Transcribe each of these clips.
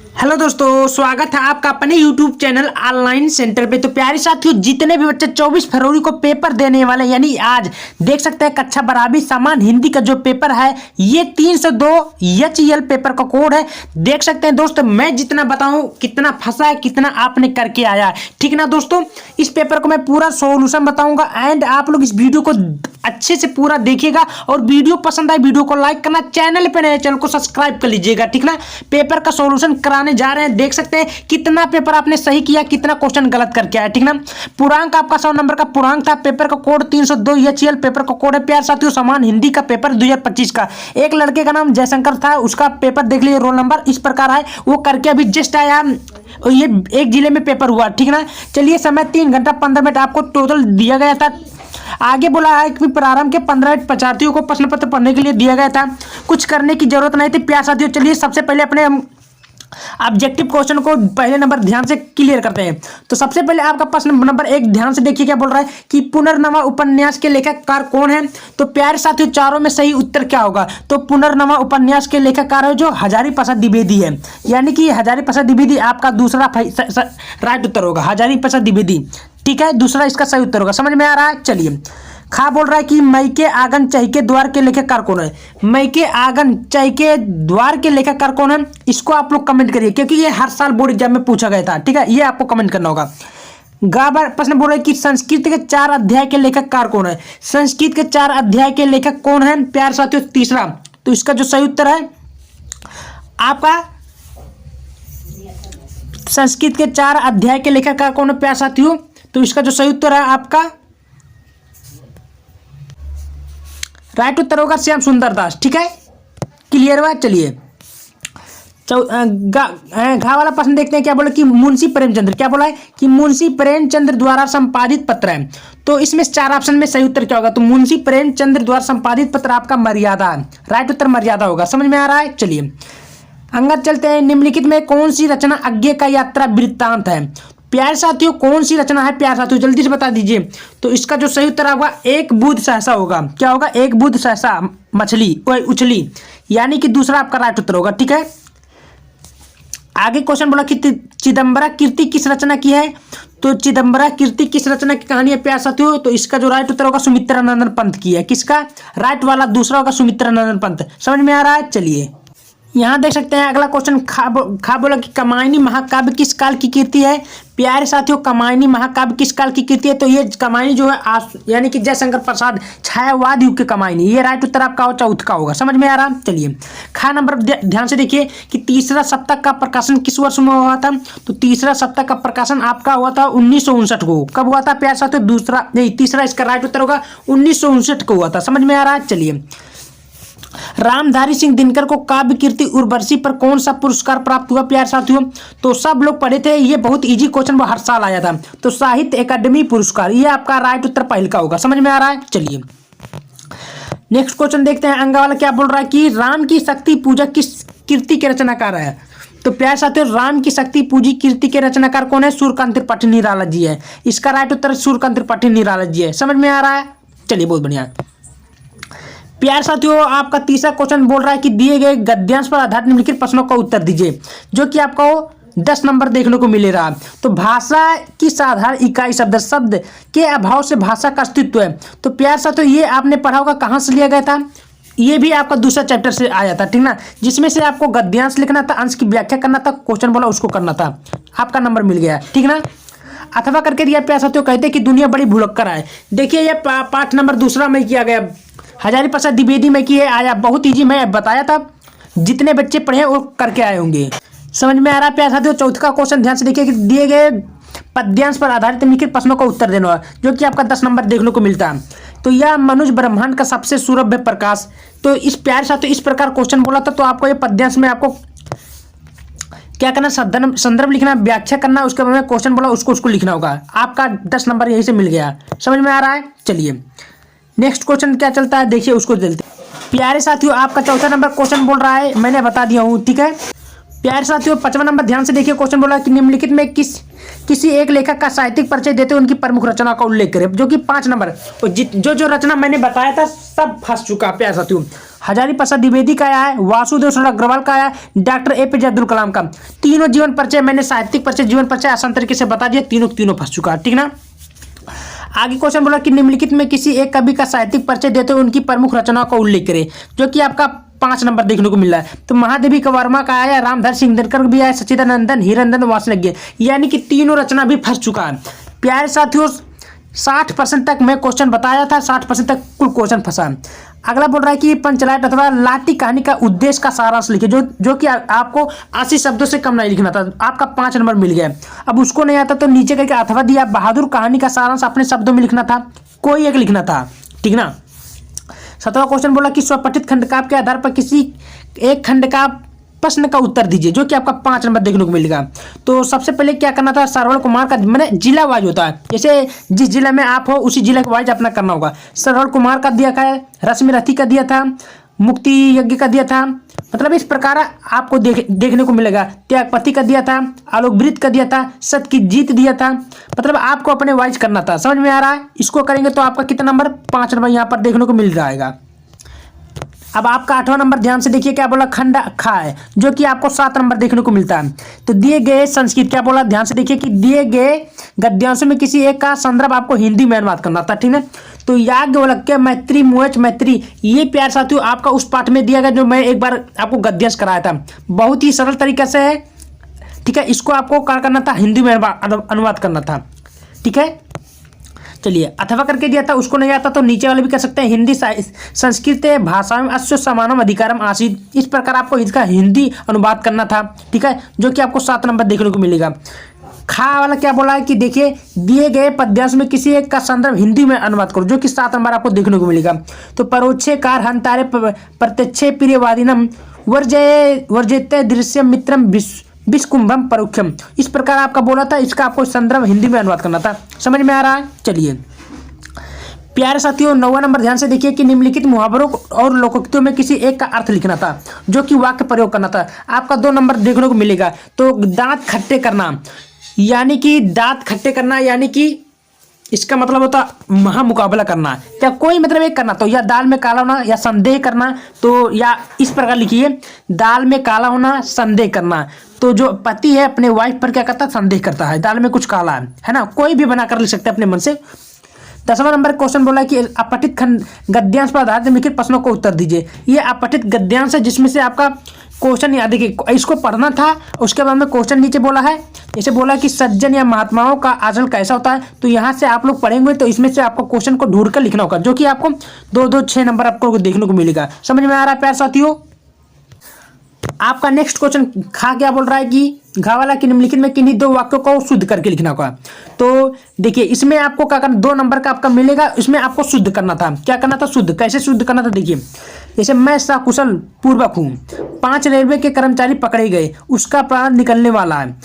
Hello दोस्तों, स्वागत है आपका अपने YouTube चैनल ऑनलाइन सेंटर पे। तो प्यारे साथियों, जितने भी बच्चे 24 फरवरी को पेपर देने वाले यानी आज देख सकते हैं कक्षा 12वीं सामान्य हिंदी का जो पेपर है ये 302 HEL पेपर का कोड है। देख सकते हैं दोस्तों, मैं जितना बताऊं कितना फंसा है कितना आपने करके आया है, ठीक ना दोस्तों। इस पेपर को मैं पूरा सोल्यूशन बताऊंगा एंड आप लोग इस वीडियो को अच्छे से पूरा देखिएगा और वीडियो पसंद आए वीडियो को लाइक करना, चैनल पे नए चैनल को सब्सक्राइब कर लीजिएगा, ठीक ना। पेपर का सॉल्यूशन कराने जा रहे हैं, देख सकते हैं कितना पेपर आपने सही किया कितना क्वेश्चन गलत करके आया, ठीक ना। पूर्णांक आपका 100 नंबर का पूर्णांक था। पेपर का कोड 302 HEL पेपर का कोड है। प्यार साथियों, समान हिंदी का पेपर 2025 का एक लड़के का नाम जयशंकर था, उसका पेपर देख लीजिए, रोल नंबर इस प्रकार है, वो करके अभी जस्ट आया और ये एक जिले में पेपर हुआ, ठीक ना। चलिए, समय 3 घंटा 15 मिनट आपको टोटल दिया गया था। आगे बोला है कि प्रारंभ के 15 मिनट परीक्षार्थियों को प्रश्न पत्र पढ़ने के लिए दिया गया था, कुछ करने की जरूरत नहीं थी। प्यार साथियों, चलिए सबसे पहले अपने ऑब्जेक्टिव क्वेश्चन को पहले नंबर ध्यान से क्लियर करते हैं। तो सबसे पहले आपका प्रश्न नंबर 1 ध्यान से देखिए क्या बोल रहा है कि पुनर्नवा उपन्यास के लेखककार कौन है। तो प्यारे साथियों, चारों में सही उत्तर क्या होगा। तो पुनर्नवा उपन्यास के लेखककार है जो हजारी प्रसाद द्विवेदी है, यानी कि हजारी प्रसाद द्विवेदी आपका दूसरा राइट उत्तर होगा, हजारी प्रसाद द्विवेदी, ठीक है, दूसरा इसका सही उत्तर होगा। समझ में आ रहा है। चलिए, खा बोल रहा है कि मई के आंगन चहके द्वार के लेखककार कौन है। मई के आंगन चहके द्वार के लेखककार कौन है, इसको आप लोग कमेंट करिए क्योंकि ये हर साल बोर्ड एग्जाम में पूछा गया था, ठीक है, ये आपको कमेंट करना होगा। गाबर प्रश्न बोल रहे हैं कि संस्कृत के 4 अध्याय के लेखककार कौन है। संस्कृत के 4 अध्याय के लेखक कौन है प्यार साथियों, तीसरा। तो इसका जो सही उत्तर है आपका संस्कृत के 4 अध्याय के लेखककार कौन है प्यार साथियों। तो इसका जो सही उत्तर है आपका राइट उत्तर होगा श्याम सुंदर दास, ठीक है, क्लियर हुआ। चलिए, घा वाला प्रश्न देखते हैं क्या बोला कि मुंशी प्रेमचंद्र, क्या बोला है कि मुंशी प्रेमचंद्र द्वारा संपादित पत्र है। तो इसमें 4 ऑप्शन में सही उत्तर क्या होगा। तो मुंशी प्रेमचंद्र द्वारा संपादित पत्र आपका मर्यादा है, राइट उत्तर मर्यादा होगा। समझ में आ रहा है। चलिए अंगद चलते हैं, निम्नलिखित में कौन सी रचना अज्ञे का यात्रा वृत्तांत है। प्यार साथियों, कौन सी रचना है प्यार साथियों, जल्दी से बता दीजिए। तो इसका जो सही उत्तर होगा एक बूंद सहसा होगा। क्या होगा, एक बूंद सहसा मछली उछली, यानी कि दूसरा आपका राइट उत्तर होगा, ठीक है। आगे क्वेश्चन बोला कि चिदंबरा कीर्ति किस रचना की है। तो चिदंबरा कीर्ति किस रचना की कहानी है प्यार साथियों। तो इसका जो राइट उत्तर होगा सुमित्रानंदन पंत की है। किसका राइट वाला दूसरा होगा सुमित्रानंदन पंत। समझ में आ रहा है। चलिए यहाँ देख सकते हैं अगला क्वेश्चन, खा बोला कि कामायनी महाकाव्य किस काल की कीर्ति है। प्यारे साथियों, कामायनी महाकाव्य किस काल की कीर्ति है। तो ये कामायनी जो है यानी कि जयशंकर प्रसाद छायावाद युग के कामायनी, ये राइट उत्तर आपका चौथ का होगा। समझ में आ रहा। चलिए खा नंबर ध्यान से देखिए कि तीसरा सप्तक का प्रकाशन किस वर्ष में हुआ था। तो तीसरा सप्तक का प्रकाशन आपका हुआ था 1959 को। कब हुआ था प्यारे साथियों, दूसरा नहीं तीसरा इसका राइट उत्तर होगा 1959 को हुआ था। समझ में आ रहा है। चलिए रामधारी सिंह दिनकर को काव्य कीर्ति उर्वशी पर कौन सा पुरस्कार प्राप्त हुआ प्यार साथियों। तो सब लोग पढ़े थे, ये बहुत इजी क्वेश्चन वो हर साल आया था। तो साहित्य अकादमी पुरस्कार, ये आपका राइट उत्तर पहले का होगा। समझ में आ रहा है। चलिए नेक्स्ट क्वेश्चन देखते हैं। अंगा वाला क्या बोल रहा है कि राम की शक्ति पूजा किस कीर्ति के रचनाकार है। तो प्यार साथियों, राम की शक्ति पूजी कीर्ति के रचनाकार कौन है, सूर्यकांत त्रिपाठी निराला जी है। इसका राइट उत्तर सूर्यकांत त्रिपाठी निराला जी है। समझ में आ रहा है। चलिए बहुत बढ़िया। प्यार साथियों, आपका तीसरा क्वेश्चन बोल रहा है कि दिए गए गद्यांश पर आधारित निम्नलिखित प्रश्नों का उत्तर दीजिए, जो कि आपको 10 नंबर देखने को मिलेगा। तो भाषा की साधारण इकाई शब्द के अभाव से भाषा का अस्तित्व है। तो प्यार साथियों, ये आपने पढ़ा होगा, कहाँ से लिया गया था। ये भी आपका दूसरा चैप्टर से आया था, ठीक ना, जिसमें से आपको गद्यांश लिखना था, अंश की व्याख्या करना था, क्वेश्चन बोला उसको करना था, आपका नंबर मिल गया, ठीक ना। अथवा करके दिया प्यार साथियों, कहते कि दुनिया बड़ी भुलक्कर है। देखिए ये पाठ नंबर दूसरा में किया गया, हजारी प्रसाद द्विवेदी में किए आया, बहुत ईजी मैं बताया था, जितने बच्चे पढ़े वो करके आए होंगे। समझ में आ रहा है प्यार साथियों। चौथा का क्वेश्चन ध्यान से देखिए कि दिए गए पद्यांश पर आधारित निम्नलिखित प्रश्नों का उत्तर देना है, जो कि आपका 10 नंबर देखने को मिलता है। तो यह मनुष्य ब्रह्मांड का सबसे सुरभ्य प्रकाश। तो इस प्यार साथियों इस प्रकार क्वेश्चन बोला था। तो आपको ये पद्यांश में आपको क्या करना, संदर्भ लिखना, व्याख्या करना, उसके बाद में क्वेश्चन बोला उसको लिखना होगा। आपका 10 नंबर यहीं से मिल गया। समझ में आ रहा है। चलिए नेक्स्ट क्वेश्चन क्या चलता है देखिए, उसको चलते। प्यारे साथियों, आपका चौथा नंबर क्वेश्चन बोल रहा है, मैंने बता दिया हूँ, ठीक है। प्यारे साथियों 5वां नंबर ध्यान से देखिए, क्वेश्चन बोला कि निम्नलिखित में किसी एक लेखक का साहित्यिक परिचय देते हुए उनकी प्रमुख रचना का उल्लेख करें, जो कि 5 नंबर। जो रचना मैंने बताया था सब फंस चुका प्यारे साथियों, हजारी प्रसाद द्विवेदी का आया है, वासुदेव शरण अग्रवाल का आया है, डॉक्टर APJ अब्दुल कलाम का। तीनों जीवन परिचय मैंने साहित्यिक परिचय, जीवन परिचय आसान तरीके से बता दिया, तीनों तीनों फंस चुका है, ठीक ना। आगे क्वेश्चन बोला कि निम्नलिखित में किसी एक कवि का साहित्यिक परिचय देते हुए उनकी प्रमुख रचनाओं का उल्लेख करें, जो कि आपका 5 नंबर देखने को मिल रहा है। तो महादेवी का वर्मा का आया, रामधर सिंह दिनकर भी आया, सच्चिदानंदन, हीरनंदन वासलज्ञ, यानी कि तीनों रचना भी फंस चुका है। प्यारे साथियों 60% तक मैं क्वेश्चन बताया था, 60% तक कुल क्वेश्चन फंसा। अगला बोल रहा है कि पंचलाइट अथवा लाठी कहानी का उद्देश्य का सारांश लिखे, जो कि आपको 80 शब्दों से कम नहीं लिखना था, आपका 5 नंबर मिल गया। अब उसको नहीं आता तो नीचे करके अथवा दिया, बहादुर कहानी का सारांश अपने शब्दों में लिखना था, कोई एक लिखना था, ठीक ना। 7वां क्वेश्चन बोला कि स्वपठित खंडकाव्य के आधार पर किसी एक खंडकाव्य प्रश्न का उत्तर दीजिए, जो कि आपका 5 नंबर देखने को मिलेगा। तो सबसे पहले क्या करना था, सरवण कुमार का मैंने जिला वाइज होता है, जैसे जिस जिले में आप हो उसी जिले के वाइज अपना करना होगा। सरवण कुमार का दिया है, रश्मि रथी का दिया था, मुक्ति यज्ञ का दिया था, मतलब इस प्रकार आपको देखने को मिलेगा। त्यागपति का दिया था, आलोकवृत का दिया था, सत की जीत दिया था, मतलब आपको अपने वाइज करना था। समझ में आ रहा है? इसको करेंगे तो आपका कितना नंबर, 5 नंबर यहाँ पर देखने को मिल जाएगा। अब आपका 8वां नंबर ध्यान से देखिए, क्या बोला, खंड खा है, जो कि आपको 7 नंबर देखने को मिलता है। तो दिए गए संस्कृत, क्या बोला, ध्यान से देखिए कि दिए गए गद्यांशों में किसी एक का संदर्भ आपको हिंदी में अनुवाद करना था, ठीक है। तो याज्ञवल्क्य, मैत्री, मुएच, मैत्री, ये प्यार साथियों आपका उस पाठ में दिया गया जो मैं एक बार आपको गद्यांश कराया था, बहुत ही सरल तरीके से है, ठीक है। इसको आपको क्या करना था, हिंदी में अनुवाद करना था, ठीक है। चलिए अथवा करके दिया था, उसको नहीं आता तो नीचे वाले भी कर सकते हैं, हिंदी संस्कृत भाषा में अश्व समानम अधिकारम आसीत, इस प्रकार आपको इसका हिंदी अनुवाद करना था, ठीक है, जो कि आपको 7 नंबर देखने को मिलेगा। खा वाला क्या बोला है कि देखिए दिए गए पद्यांश में किसी एक का संदर्भ हिंदी में अनुवाद करो, जो कि 7 नंबर आपको देखने को मिलेगा। तो परोक्षे कार हंतारे प्रत्यक्षे प्रियवादिनम वर्जयते दृश्यम मित्रम विस्कुंभम परोक्षम, इस प्रकार आपका बोला था, इसका आपको संदर्भ हिंदी में अनुवाद करना था। समझ में आ रहा है? चलिए प्यारे साथियों 9वां नंबर ध्यान से देखिए कि निम्नलिखित मुहावरों और लोकोक्तियों में किसी एक का अर्थ लिखना था, जो कि वाक्य प्रयोग करना था। आपका 2 नंबर देखने को मिलेगा। तो दांत खट्टे करना, यानी कि दांत खट्टे करना, यानी कि इसका मतलब होता महामुकाबला करना, क्या कोई मतलब एक करना, तो या दाल में काला होना या संदेह करना, तो या इस प्रकार लिखिए, दाल में काला होना, संदेह करना। तो जो पति है अपने वाइफ पर क्या करता है, संदेह करता है, दाल में कुछ काला है ना, कोई भी बनाकर लिख सकते हैं अपने मन से। 10वां नंबर क्वेश्चन बोला कि अपठित खंड गद्यांश पर आधारित निम्नलिखित प्रश्नों को उत्तर दीजिए। ये अपठित गद्यांश है जिसमें से आपका क्वेश्चन याद देखिए, इसको पढ़ना था, उसके बाद में क्वेश्चन नीचे बोला है, जैसे बोला कि सज्जन या महात्माओं का आचरण कैसा होता है, तो यहाँ से आप लोग पढ़ेंगे तो इसमें से आपको क्वेश्चन को ढूंढ कर लिखना होगा, जो कि आपको 2 6 नंबर आपको देखने को मिलेगा। समझ में आ रहा है प्यारे साथियों? आपका नेक्स्ट क्वेश्चन खा क्या बोल रहा है कि घा वाला कि निम्नलिखित में किन्हीं 2 वाक्यों को शुद्ध करके लिखना होगा। तो देखिए इसमें आपको क्या करना, 2 नंबर का आपका मिलेगा, इसमें आपको शुद्ध करना था। क्या करना था, शुद्ध। कैसे शुद्ध करना था, देखिए जैसे मैं सकुशल पूर्वक हूँ, 5 रेलवे के कर्मचारी पकड़े गए, उसका प्राण निकलने वाला है,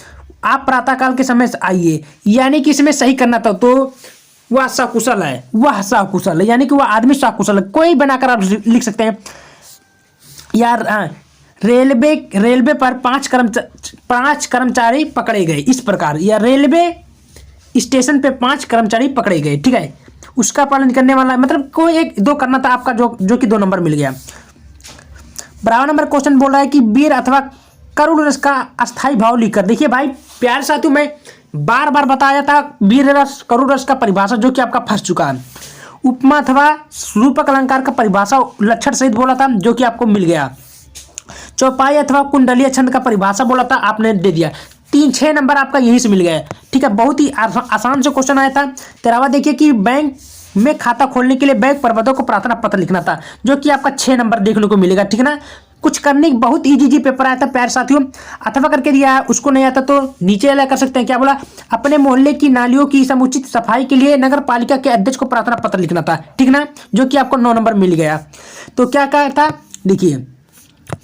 आप प्रातःकाल के समय से आइए, यानी कि इसमें सही करना था। तो वह सकुशल है, वह सकुशल है, यानी कि वह आदमी सकुशल है, कोई बनाकर आप लिख सकते हैं यार। रेलवे पर 5 कर्मचारी पकड़े गए, इस प्रकार, या रेलवे स्टेशन पे 5 कर्मचारी पकड़े गए, ठीक है, उसका पालन करने वाला, मतलब कोई 1 2 करना था आपका, जो कि 2 नंबर मिल गया। 12वां नंबर क्वेश्चन बोल रहा है कि वीर अथवा करुण रस का अस्थायी भाव लिखकर, देखिए भाई प्यारे साथियों मैं बार बार बताया था वीर रस करुण रस का परिभाषा, जो कि आपका फंस चुका है। उपमा अथवा रूपक अलंकार का परिभाषा लक्षण सहित बोला था, जो कि आपको मिल गया। चौपाई अथवा कुंडलीय छंद का परिभाषा बोला था, आपने दे दिया। 6 नंबर आपका यहीं से मिल गया, ठीक है, बहुत ही आसान से क्वेश्चन आया था। 13वां देखिए कि बैंक में खाता खोलने के लिए बैंक प्रबंधक को प्रार्थना पत्र लिखना था, जो कि आपका 6 नंबर देखने को मिलेगा, ठीक है ना। कुछ करने बहुत इजी पेपर आया था प्यारे साथियों। अथवा करके दिया है, उसको नहीं आता तो नीचे वाला कर सकते हैं। क्या बोला, अपने मोहल्ले की नालियों की समुचित सफाई के लिए नगर पालिका के अध्यक्ष को प्रार्थना पत्र लिखना था, ठीक ना, जो कि आपको 9 नंबर मिल गया। तो क्या कहा था, देखिए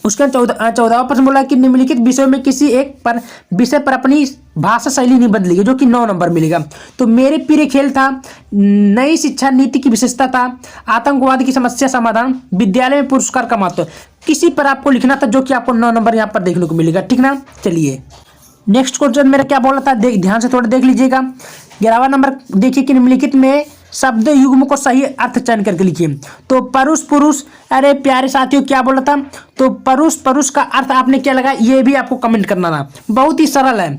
उसका 14वां प्रश्न बोला कि निम्नलिखित विषयों में किसी एक विषय पर अपनी भाषा शैली निबंध लिखिए, जो कि 9 नंबर मिलेगा। तो मेरे प्रिय खेल था, नई शिक्षा नीति की विशेषता था, आतंकवाद की समस्या समाधान, विद्यालय में पुरस्कार का महत्व, किसी पर आपको लिखना था, जो कि आपको 9 नंबर यहाँ पर देखने को मिलेगा, ठीक ना। चलिए नेक्स्ट क्वेश्चन मेरा क्या बोला था, ध्यान से थोड़ा देख लीजिएगा। 11वां नंबर देखिए कि निम्नलिखित में शब्द युग्म को सही अर्थ चयन करके लिखिए। तो परुष पुरुष, अरे प्यारे साथियों क्या बोला था, तो परुष परुष का अर्थ आपने क्या लगा ये भी आपको कमेंट करना ना, बहुत ही सरल है,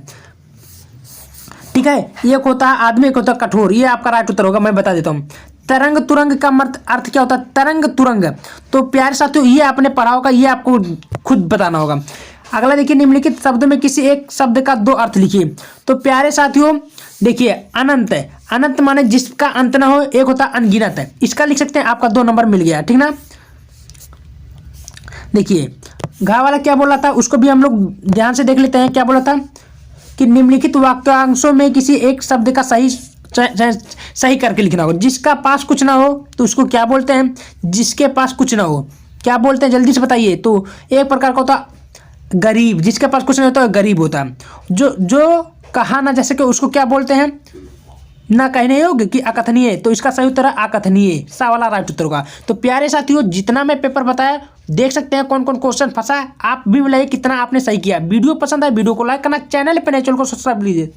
ठीक है। एक होता है आदमी, एक होता है कठोर, ये आपका राइट उत्तर होगा, मैं बता देता हूँ। तरंग तुरंग का अर्थ क्या होता है, तरंग तुरंग, तो प्यारे साथियों ये आपने पढ़ा होगा, ये आपको खुद बताना होगा। अगला देखिए, निम्नलिखित शब्दों में किसी एक शब्द का दो अर्थ लिखिए। तो प्यारे साथियों देखिए, अनंत, अनंत माने जिसका अंत ना हो, एक होता अनगिनत है, इसका लिख सकते हैं, आपका 2 नंबर मिल गया, ठीक ना। देखिए घा वाला क्या बोला था, उसको भी हम लोग ध्यान से देख लेते हैं। क्या बोला था कि निम्नलिखित वाक्यांशों में किसी एक शब्द का सही करके लिखना होगा। जिसका पास कुछ ना हो तो उसको क्या बोलते हैं, जिसके पास कुछ ना हो क्या बोलते हैं, जल्दी से बताइए। तो एक प्रकार का होता गरीब, जिसके पास कुछ नहीं होता गरीब होता है। जो कहा ना जैसे कि उसको क्या बोलते हैं, ना कहने योग्य कि अकथनीय, तो इसका सही उत्तर है अकथनीय, सा वाला राइट उत्तर होगा। तो प्यारे साथियों जितना मैं पेपर बताया देख सकते हैं कौन कौन क्वेश्चन फंसा है, आप भी बताइए कितना आपने सही किया। वीडियो पसंद है वीडियो को लाइक करना, चैनल पे नए चैनल को सब्सक्राइब लीजिए।